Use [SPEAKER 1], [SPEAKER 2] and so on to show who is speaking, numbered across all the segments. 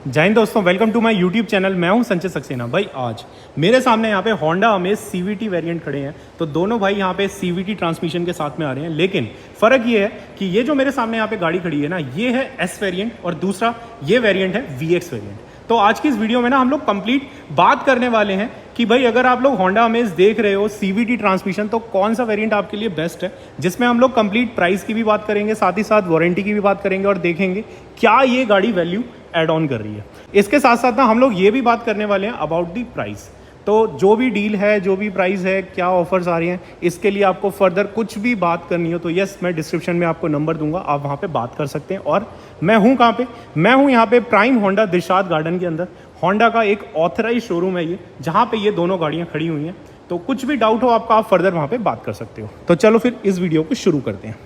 [SPEAKER 1] जय हिंद दोस्तों, welcome to my YouTube channel. मैं हूं संजय सक्सेना। भाई आज मेरे सामने यहाँ पे होंडा अमेज सीवीटी वेरिएंट खड़े हैं। तो दोनों भाई यहाँ पे सीवीटी ट्रांसमिशन के साथ में आ रहे हैं, लेकिन फ़र्क ये है कि ये जो मेरे सामने यहाँ पे गाड़ी खड़ी है ना, ये है एस वेरिएंट और दूसरा ये वेरिएंट है वीएक्स वेरिएंट। तो आज की इस वीडियो में ना हम लोग कंप्लीट बात करने वाले हैं कि भाई अगर आप लोग होंडा अमेज देख रहे हो सीवीटी ट्रांसमिशन, तो कौन सा वेरिएंट आपके लिए बेस्ट है, जिसमें हम लोग कंप्लीट प्राइस की भी बात करेंगे, साथ ही साथ वारंटी की भी बात करेंगे और देखेंगे क्या ये गाड़ी वैल्यू एड ऑन कर रही है। इसके साथ साथ ना हम लोग ये भी बात करने वाले हैं अबाउट दी प्राइस। तो जो भी डील है, जो भी प्राइस है, क्या ऑफर्स आ रही हैं, इसके लिए आपको फर्दर कुछ भी बात करनी हो तो यस, मैं डिस्क्रिप्शन में आपको नंबर दूंगा, आप वहाँ पे बात कर सकते हैं। और मैं हूँ कहाँ पे? मैं हूँ यहाँ पे प्राइम होंडा दिलशाद गार्डन के अंदर। होंडा का एक ऑथराइज शोरूम है ये, जहाँ पे ये दोनों गाड़ियाँ खड़ी हुई हैं। तो कुछ भी डाउट हो आपका, आप फर्दर वहाँ पे बात कर सकते हो। तो चलो फिर इस वीडियो को शुरू करते हैं।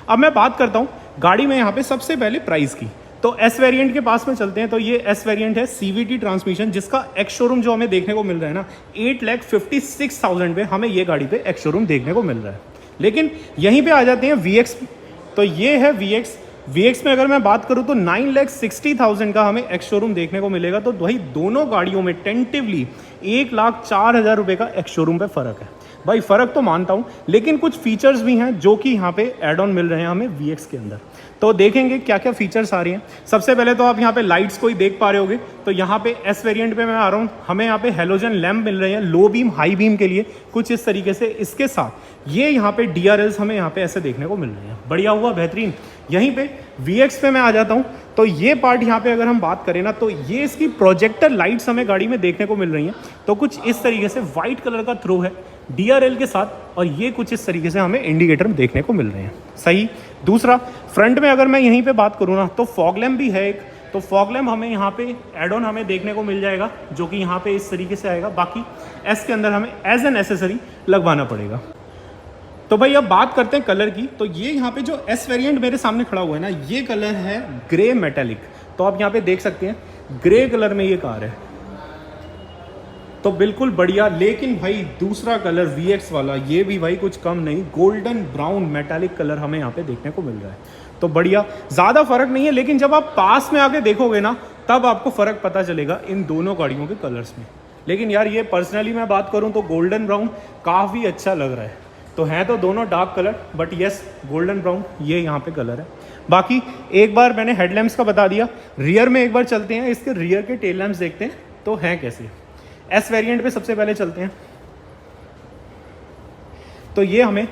[SPEAKER 1] अब मैं बात करता हूँ गाड़ी में यहाँ पे सबसे पहले प्राइस की। तो एस वेरिएंट के पास में चलते हैं। तो ये एस वेरिएंट है सीवीटी ट्रांसमिशन, जिसका एक्स शोरूम जो हमें देखने को मिल रहा है ना, 8,56,000 पे हमें ये गाड़ी पे एक्स शोरूम देखने को मिल रहा है। लेकिन यहीं पे आ जाते हैं वीएक्स। तो ये है वीएक्स में अगर मैं बात करूं तो 9,60,000 का हमें एक्स शोरूम देखने को मिलेगा। तो वही दोनों गाड़ियों में टेंटिवली 1,04,000 रुपये का एक्स शोरूम पे फ़र्क है। भाई फ़र्क तो मानता हूँ, लेकिन कुछ फीचर्स भी हैं जो कि यहाँ पे एड ऑन मिल रहे हैं हमें वीएक्स के अंदर। तो देखेंगे क्या क्या फीचर्स आ रही हैं। सबसे पहले तो आप यहाँ पे लाइट्स को ही देख पा रहे होगे। तो यहाँ पे एस वेरिएंट पे मैं आ रहा हूँ, हमें यहाँ पे हेलोजन लैम्प मिल रहे हैं लो बीम हाई बीम के लिए, कुछ इस तरीके से। इसके साथ ये यहाँ पे DRLs हमें यहाँ पे ऐसे देखने को मिल रहे हैं। बढ़िया हुआ, बेहतरीन। यहीं पे वीएक्स पे मैं आ जाता हूँ। तो ये पार्ट यहाँ पे अगर हम बात करें ना, तो ये इसकी प्रोजेक्टर लाइट्स हमें गाड़ी में देखने को मिल रही हैं। तो कुछ इस तरीके से वाइट कलर का थ्रो है DRL के साथ, और ये कुछ इस तरीके से हमें इंडिकेटर देखने को मिल रहे हैं। सही। दूसरा, फ्रंट में अगर मैं यहीं पे बात करूँ ना, तो फॉग लैम्प भी है एक। तो फॉग लैम्प हमें यहाँ पे एड ऑन हमें देखने को मिल जाएगा, जो कि यहाँ पे इस तरीके से आएगा। बाकी एस के अंदर हमें एज एन एसेसरी लगवाना पड़ेगा। तो भाई अब बात करते हैं कलर की। तो ये यहाँ पे जो एस वेरिएंट मेरे सामने खड़ा हुआ है ना, ये कलर है ग्रे मेटेलिक। तो आप यहाँ पे देख सकते हैं ग्रे कलर में ये कार है, तो बिल्कुल बढ़िया। लेकिन भाई दूसरा कलर वीएक्स वाला, ये भी भाई कुछ कम नहीं, गोल्डन ब्राउन मेटालिक कलर हमें यहाँ पे देखने को मिल रहा है। तो बढ़िया, ज़्यादा फर्क नहीं है, लेकिन जब आप पास में आके देखोगे ना, तब आपको फ़र्क पता चलेगा इन दोनों गाड़ियों के कलर्स में। लेकिन यार ये पर्सनली मैं बात करूँ तो गोल्डन ब्राउन काफ़ी अच्छा लग रहा है। तो हैं तो दोनों dark colour, but yes golden brown ये यहाँ पे कलर है। बाकी एक बार मैंने हेडलैम्प्स का बता दिया, रियर में एक बार चलते हैं, इसके रियर के टेल लैम्प्स देखते हैं तो हैं कैसे। एस वेरिएंट पे सबसे पहले चलते हैं। तो ये हमें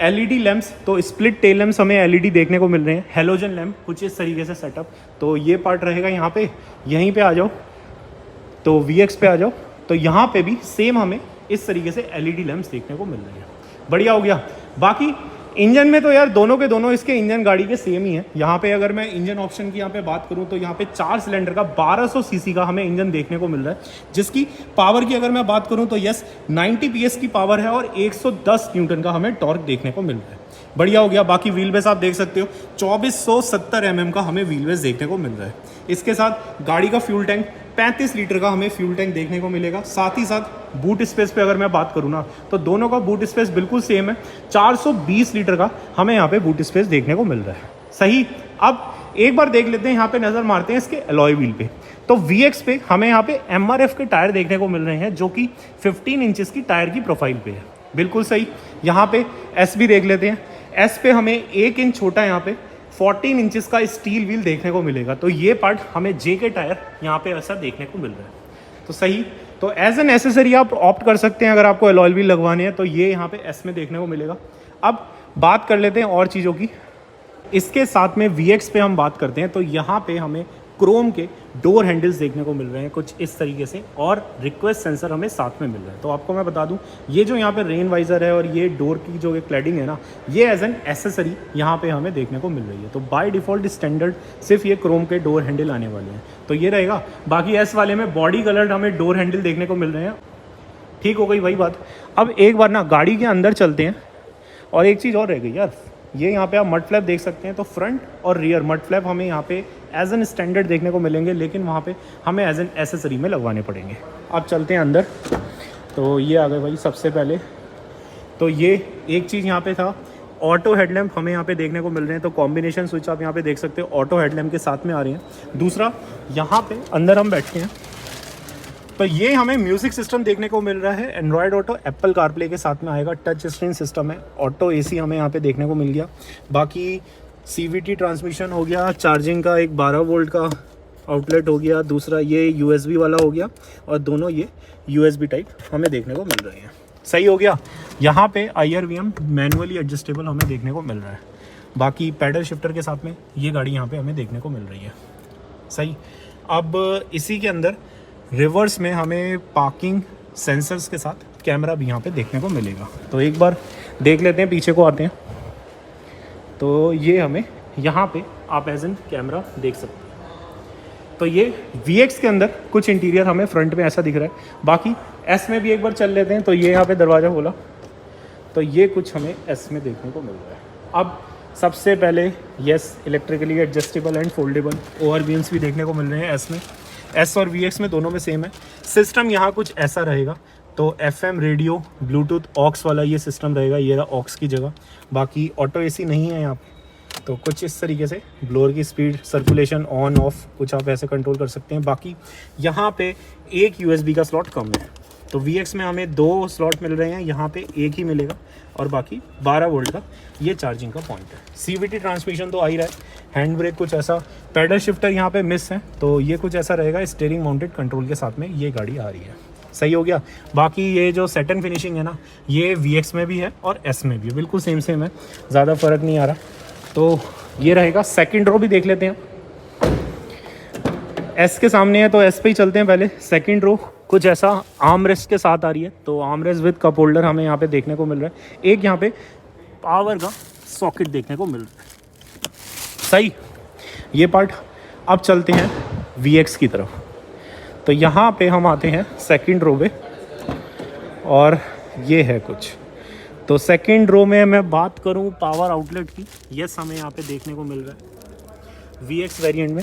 [SPEAKER 1] एलईडी लैंप्स, तो स्प्लिट टेल लैंप्स हमें एलईडी देखने को मिल रहे हैं। हेलोजन लैंप कुछ इस तरीके से सेटअप। तो ये पार्ट रहेगा यहाँ पे। यहीं पे आ जाओ तो वीएक्स पे आ जाओ, तो यहाँ पे भी सेम हमें इस तरीके से एलईडी लैंप्स देखने को मिल रहे हैं। बढ़िया हो गया। बाकी इंजन में तो यार दोनों के दोनों इसके इंजन गाड़ी के सेम ही है। यहाँ पे अगर मैं इंजन ऑप्शन की यहाँ पे बात करूँ, तो यहाँ पे 4 सिलेंडर का 1200 सीसी का हमें इंजन देखने को मिल रहा है, जिसकी पावर की अगर मैं बात करूँ तो यस 90 PS की पावर है और 110 न्यूटन का हमें टॉर्क देखने को मिल रहा है। बढ़िया हो गया। बाकी व्हील बेस आप देख सकते हो, 2470 mm का हमें व्हील बेस देखने को मिल रहा है। इसके साथ गाड़ी का फ्यूल टैंक 35 लीटर का हमें फ्यूल टैंक देखने को मिलेगा। साथ ही साथ बूट स्पेस पे अगर मैं बात करूँ ना, तो दोनों का बूट स्पेस बिल्कुल सेम है। 420 लीटर का हमें यहाँ पे बूट स्पेस देखने को मिल रहा है। सही। अब एक बार देख लेते हैं, यहाँ पे नज़र मारते हैं इसके अलॉय व्हील पे। तो वीएक्स पे हमें यहाँ पे MRF के टायर देखने को मिल रहे हैं, जो कि 15 इंचेस की टायर की प्रोफाइल पे है। बिल्कुल सही। यहाँ पे एस भी देख लेते हैं। एस पे हमें 1 इंच छोटा यहाँ पे 14 इंचेस का स्टील व्हील देखने को मिलेगा। तो ये पार्ट हमें जे के टायर यहाँ पे ऐसा देखने को मिल रहा है। तो सही। तो एज एन एसेसरी आप ऑप्ट कर सकते हैं, अगर आपको अलॉय व्हील लगवाने हैं तो ये यहाँ पे एस में देखने को मिलेगा। अब बात कर लेते हैं और चीज़ों की। इसके साथ में वीएक्स पे हम बात करते हैं, तो यहाँ पे हमें क्रोम के डोर हैंडल्स देखने को मिल रहे हैं कुछ इस तरीके से, और रिक्वेस्ट सेंसर हमें साथ में मिल रहा है। तो आपको मैं बता दूं, ये जो यहाँ पे रेन वाइजर है और ये डोर की जो क्लैडिंग है ना, ये एज एन एसेसरी यहाँ पे हमें देखने को मिल रही है। तो बाय डिफ़ॉल्ट स्टैंडर्ड सिर्फ ये क्रोम के डोर हैंडल आने वाले हैं, तो ये रहेगा। बाकी एस वाले में बॉडी कलर्ड हमें डोर हैंडल देखने को मिल रहे हैं। ठीक हो गई वही बात। अब एक बार ना गाड़ी के अंदर चलते हैं, और एक चीज़ और रह गई यार, ये यहाँ पे आप मड फ्लैप देख सकते हैं। तो फ्रंट और रियर मड फ्लैप हमें यहाँ पे एज एन स्टैंडर्ड देखने को मिलेंगे, लेकिन वहाँ पे हमें एज एन एसेसरी में लगवाने पड़ेंगे। अब चलते हैं अंदर। तो ये आ गए भाई सबसे पहले। तो ये एक चीज़ यहाँ पे था ऑटो हेडलैम्प हमें यहाँ पे देखने को मिल रहे हैं, तो कॉम्बिनेशन स्विच आप यहाँ पे देख सकते हो, ऑटो हेडलैम्प के साथ में आ रही हैं। दूसरा, यहाँ पे अंदर हम बैठते हैं तो ये हमें म्यूज़िक सिस्टम देखने को मिल रहा है, एंड्रॉयड ऑटो, एप्पल कारप्ले के साथ में आएगा, टच स्क्रीन सिस्टम है, ऑटो एसी हमें यहाँ पे देखने को मिल गया। बाकी CVT ट्रांसमिशन हो गया, चार्जिंग का एक 12 वोल्ट का आउटलेट हो गया, दूसरा ये USB वाला हो गया, और दोनों ये USB टाइप हमें देखने को मिल रहे हैं। सही हो गया। यहाँ पे IRVM मैनुअली एडजस्टेबल हमें देखने को मिल रहा है। बाकी पैडल शिफ्टर के साथ में ये गाड़ी यहाँ पे हमें देखने को मिल रही है। सही। अब इसी के अंदर रिवर्स में हमें पार्किंग सेंसर्स के साथ कैमरा भी यहाँ पे देखने को मिलेगा। तो एक बार देख लेते हैं, पीछे को आते हैं तो ये हमें यहाँ पे आप एज एन कैमरा देख सकते हैं। तो ये VX के अंदर कुछ इंटीरियर हमें फ्रंट में ऐसा दिख रहा है। बाकी S में भी एक बार चल लेते हैं, तो ये यहाँ पे दरवाज़ा खोला तो ये कुछ हमें S में देखने को मिल रहा है। अब सबसे पहले yes, electrically adjustable and foldable ORVMs भी देखने को मिल रहे हैं S में। S और VX में दोनों में सेम है। सिस्टम यहाँ कुछ ऐसा रहेगा, तो FM रेडियो, ब्लूटूथ, ऑक्स वाला ये सिस्टम रहेगा, ये रहा ऑक्स की जगह। बाकी ऑटो AC नहीं है यहाँ पे, तो कुछ इस तरीके से ब्लोअर की स्पीड, सर्कुलेशन ऑन ऑफ कुछ आप ऐसे कंट्रोल कर सकते हैं। बाकी यहाँ पे एक USB का स्लॉट कम है, तो VX में हमें 2 स्लॉट मिल रहे हैं, यहाँ पे एक ही मिलेगा, और बाकी 12 वोल्ट का ये चार्जिंग का पॉइंट है। CVT ट्रांसमिशन तो आ ही रहा है। हैंड ब्रेक कुछ ऐसा, पैडल शिफ्टर यहाँ पे मिस है, तो ये कुछ ऐसा रहेगा, स्टीयरिंग माउंटेड कंट्रोल के साथ में ये गाड़ी आ रही है। सही हो गया। बाकी ये जो सैटिन फिनिशिंग है ना, ये VX में भी है और S में भी है, बिल्कुल सेम है, ज़्यादा फ़र्क नहीं आ रहा। तो ये रहेगा। सेकंड रो भी देख लेते हैं, S के सामने है तो S पे ही चलते हैं पहले। सेकंड रो कुछ ऐसा आर्म रेस्ट के साथ आ रही है, तो arm rest with cup holder हमें यहाँ पे देखने को मिल रहा है। एक यहाँ पे पावर का सॉकेट देखने को मिल रहा है। सही, ये पार्ट। अब चलते हैं VX की तरफ, तो यहाँ पे हम आते हैं सेकंड रो पे, और ये है कुछ। तो सेकंड रो में मैं बात करूँ पावर आउटलेट की, यस हमें यहाँ पे देखने को मिल रहा है। VX वेरिएंट में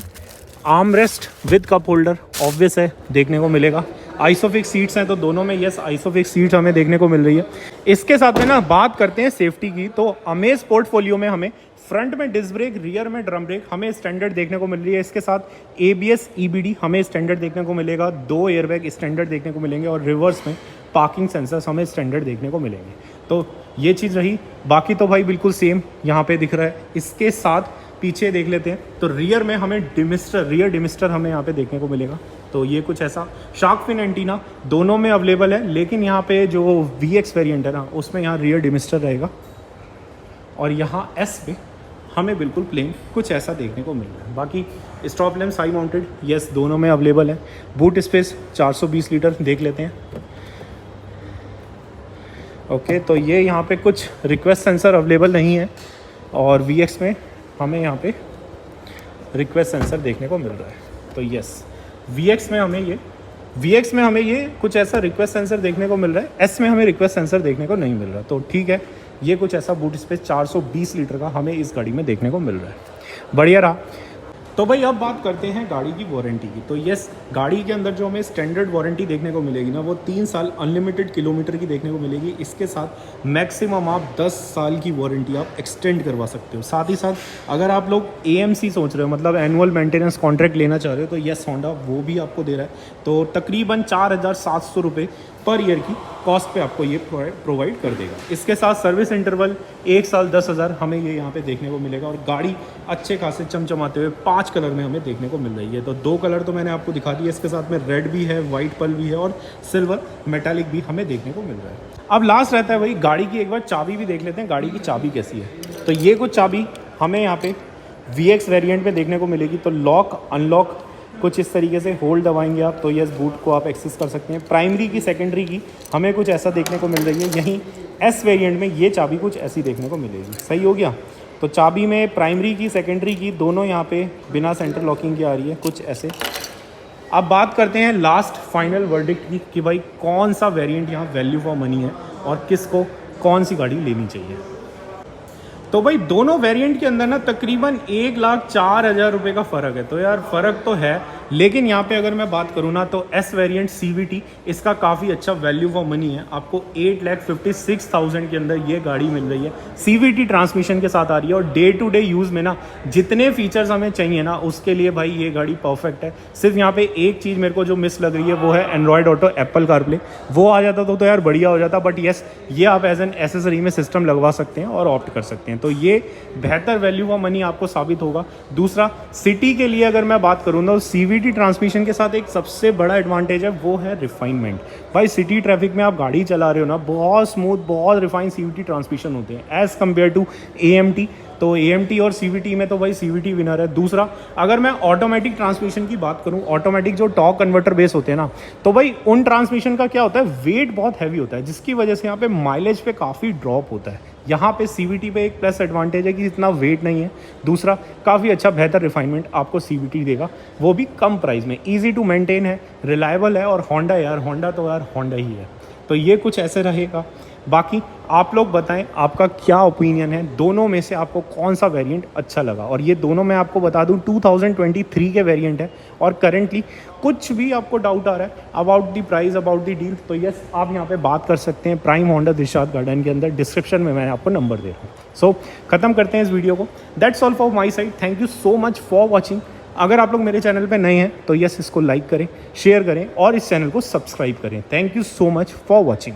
[SPEAKER 1] arm rest with cup holder obvious है, देखने को मिलेगा। आइसोफिक्स सीट्स हैं, तो दोनों में यस आइसोफिक्स सीट्स हमें देखने को मिल रही है। इसके साथ में ना बात करते हैं सेफ्टी की, तो अमेज पोर्टफोलियो में हमें फ्रंट में डिस्क ब्रेक, रियर में ड्रम ब्रेक हमें स्टैंडर्ड देखने को मिल रही है। इसके साथ ABS EBD हमें स्टैंडर्ड देखने को मिलेगा, 2 एयरबैग स्टैंडर्ड देखने को मिलेंगे, और रिवर्स में पार्किंग सेंसर्स हमें स्टैंडर्ड देखने को मिलेंगे। तो ये चीज़ रही। बाकी तो भाई बिल्कुल सेम यहाँ पे दिख रहा है। इसके साथ पीछे देख लेते हैं, तो रियर में हमें रियर डिमिस्टर हमें यहाँ पे देखने को मिलेगा। तो ये कुछ ऐसा शार्क फिन एंटीना दोनों में अवेलेबल है, लेकिन यहाँ पे जो VX वेरिएंट है ना, उसमें यहाँ रियर डिमिस्टर रहेगा, और यहाँ S पे हमें बिल्कुल प्लेन कुछ ऐसा देखने को मिल रहा है। बाकी stop lamp high mounted yes दोनों में अवेलेबल है। बूट स्पेस 420 लीटर देख लेते हैं। ओके, तो ये यहाँ पे कुछ रिक्वेस्ट सेंसर अवेलेबल नहीं है, और VX में हमें यहाँ पे रिक्वेस्ट सेंसर देखने को मिल रहा है। तो यस VX में हमें ये कुछ ऐसा रिक्वेस्ट सेंसर देखने को मिल रहा है। S में हमें रिक्वेस्ट सेंसर देखने को नहीं मिल रहा, तो ठीक है। ये कुछ ऐसा बूट स्पेस 420 लीटर का हमें इस गाड़ी में देखने को मिल रहा है। बढ़िया रहा। तो भाई अब बात करते हैं गाड़ी की वारंटी की। तो यस, गाड़ी के अंदर जो हमें स्टैंडर्ड वारंटी देखने को मिलेगी ना, वो 3 साल अनलिमिटेड किलोमीटर की देखने को मिलेगी। इसके साथ मैक्सिमम आप 10 साल की वारंटी आप एक्सटेंड करवा सकते हो। साथ ही साथ अगर आप लोग AMC सोच रहे हो, मतलब एनुअल मेंटेनेंस कॉन्ट्रैक्ट लेना चाह रहे हो, तो यस होंडा वो भी आपको दे रहा है। तो तकरीबन 4,700 रुपये पर ईयर की कॉस्ट पे आपको ये प्रोवाइड कर देगा। इसके साथ सर्विस इंटरवल 1 साल 10,000 हमें ये यहाँ पे देखने को मिलेगा, और गाड़ी अच्छे खासे चमचमाते हुए 5 कलर में हमें देखने को मिल रही है। तो 2 कलर तो मैंने आपको दिखा दिया, इसके साथ में रेड भी है, वाइट पर्ल भी है, और सिल्वर मेटालिक भी हमें देखने को मिल रहा है। अब लास्ट रहता है वही गाड़ी की, एक बार चाबी भी देख लेते हैं, गाड़ी की चाबी कैसी है। तो ये कुछ चाबी हमें यहाँ पे VX वेरिएंट में देखने को मिलेगी। तो लॉक अनलॉक कुछ इस तरीके से होल्ड दबाएंगे आप, तो यस बूट को आप एक्सेस कर सकते हैं। प्राइमरी की, सेकेंडरी की हमें कुछ ऐसा देखने को मिल रही है। यहीं S वेरिएंट में ये चाबी कुछ ऐसी देखने को मिलेगी। सही हो गया। तो चाबी में प्राइमरी की, सेकेंडरी की दोनों यहाँ पे बिना सेंटर लॉकिंग की आ रही है, कुछ ऐसे। अब बात करते हैं लास्ट फाइनल वर्डिक्ट की, कि भाई कौन सा वेरिएंट यहाँ वैल्यू फॉर मनी है, और किसको कौन सी गाड़ी लेनी चाहिए। तो भाई दोनों वेरिएंट के अंदर ना तकरीबन 1,04,000 रुपये का फ़र्क है। तो यार फ़र्क तो है, लेकिन यहाँ पे अगर मैं बात करूँ ना तो एस वेरिएंट CVT इसका काफ़ी अच्छा वैल्यू फॉर मनी है। आपको 8,56,000 के अंदर ये गाड़ी मिल रही है, CVT ट्रांसमिशन के साथ आ रही है। और डे टू डे यूज़ में ना जितने फीचर्स हमें चाहिए ना उसके लिए भाई ये गाड़ी परफेक्ट है। सिर्फ यहाँ पे एक चीज़ मेरे को जो मिस लग रही है वो है एंड्रॉयड ऑटो, एप्पल कारप्ले। वो आ जाता तो यार बढ़िया हो जाता, बट येस ये आप एज एन एसेसरी में सिस्टम लगवा सकते हैं और ऑप्ट कर सकते हैं, तो ये बेहतर वैल्यू फॉर मनी आपको साबित होगा। दूसरा, सिटी के लिए अगर मैं बात करूँ तो CVT ट्रांसमिशन के साथ एक सबसे बड़ा एडवांटेज है, वो है रिफाइनमेंट। भाई सिटी ट्रैफिक में आप गाड़ी चला रहे हो ना, बहुत स्मूथ, बहुत रिफाइंड CVT ट्रांसमिशन होते हैं एज़ कम्पेयर टू AMT। तो AMT और CVT में तो भाई CVT विनर है। दूसरा, अगर मैं ऑटोमेटिक ट्रांसमिशन की बात करूं, ऑटोमेटिक जो टॉर्क कन्वर्टर बेस होते हैं ना, तो भाई उन ट्रांसमिशन का क्या होता है, वेट बहुत हैवी होता है, जिसकी वजह से यहाँ पे माइलेज पे काफ़ी ड्रॉप होता है। यहाँ पे CVT पे एक प्लस एडवांटेज है कि इतना वेट नहीं है। दूसरा, काफ़ी अच्छा बेहतर रिफाइनमेंट आपको CVT देगा, वो भी कम प्राइस में, ईजी टू मेंटेन है, रिलायबल है। और होंडा यार, होंडा तो यार होंडा ही है। तो ये कुछ ऐसे रहेगा। बाकी आप लोग बताएं आपका क्या ओपिनियन है, दोनों में से आपको कौन सा वेरिएंट अच्छा लगा। और ये दोनों मैं आपको बता दूं 2023 के वेरिएंट है। और करेंटली कुछ भी आपको डाउट आ रहा है about the price, about the deal, तो यस आप यहाँ पे बात कर सकते हैं प्राइम होंडा दिलशाद गार्डन के अंदर, डिस्क्रिप्शन में मैं आपको नंबर दे रहा हूँ। सो ख़त्म करते हैं इस वीडियो को। That's all for my side. Thank you so much for watching. अगर आप लोग मेरे चैनल पे नए हैं तो यस इसको लाइक करें, शेयर करें और इस चैनल को सब्सक्राइब करें। Thank you so much for watching.